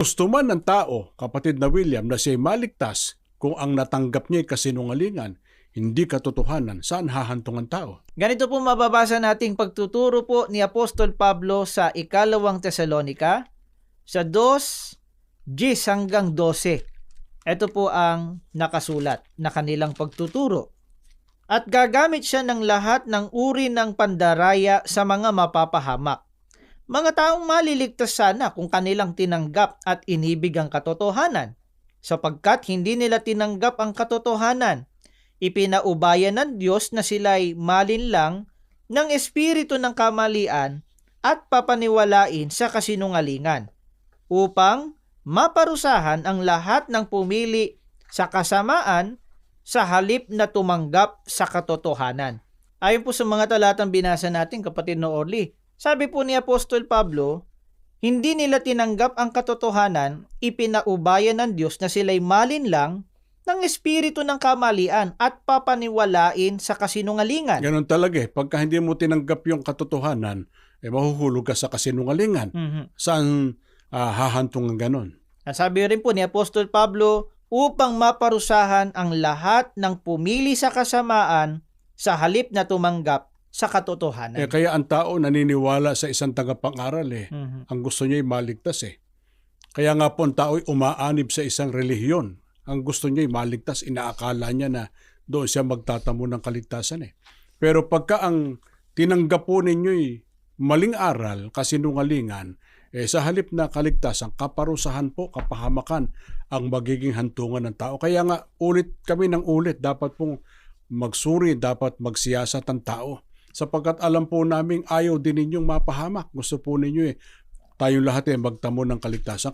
Gusto man ng tao, kapatid na William, na siya'y maligtas kung ang natanggap niya'y kasinungalingan, hindi katotohanan, saan hahantong ang tao? Ganito po mababasa nating pagtuturo po ni Apostol Pablo sa ikalawang Tesalonika, sa 2:10 hanggang 12. Ito po ang nakasulat na kanilang pagtuturo. At gagamit siya ng lahat ng uri ng pandaraya sa mga mapapahamak. Mga taong maliligtas sana kung kanilang tinanggap at inibig ang katotohanan. Sapagkat hindi nila tinanggap ang katotohanan, ipinaubayan ng Diyos na sila'y malinlang ng espiritu ng kamalian at papaniwalain sa kasinungalingan, upang maparusahan ang lahat ng pumili sa kasamaan sa halip na tumanggap sa katotohanan. Ayon po sa mga talatang binasa natin, kapatid na Orly, sabi po ni Apostol Pablo, hindi nila tinanggap ang katotohanan, ipinaubayan ng Diyos na sila'y malinlang ng espiritu ng kamalian at papaniwalain sa kasinungalingan. Ganon talaga eh. Pagka hindi mo tinanggap yung katotohanan, mahuhulog ka sa kasinungalingan. Saan hahantong ang ganon? At sabi rin po ni Apostol Pablo, upang maparusahan ang lahat ng pumili sa kasamaan sa halip na tumanggap sa katotohanan. Kaya ang tao naniniwala sa isang tagapang-aral eh. Ang gusto niya ay maligtas eh. Kaya nga po ang tao ay umaanib sa isang relihiyon. Ang gusto niya ay maligtas, inaakala niya na doon siya magtatamo ng kaligtasan eh. Pero pagka ang tinanggap po ninyo'y maling aral, kasinungalingan, sa halip na kaligtasan, kaparusahan po, kapahamakan ang magiging hantungan ng tao. Kaya nga ulit kami ng ulit, dapat pong magsuri, dapat magsiyasat ang tao. Sapagkat alam po namin ayaw din ninyong mapahamak. Gusto po ninyo tayong lahat magtamo ng kaligtasan.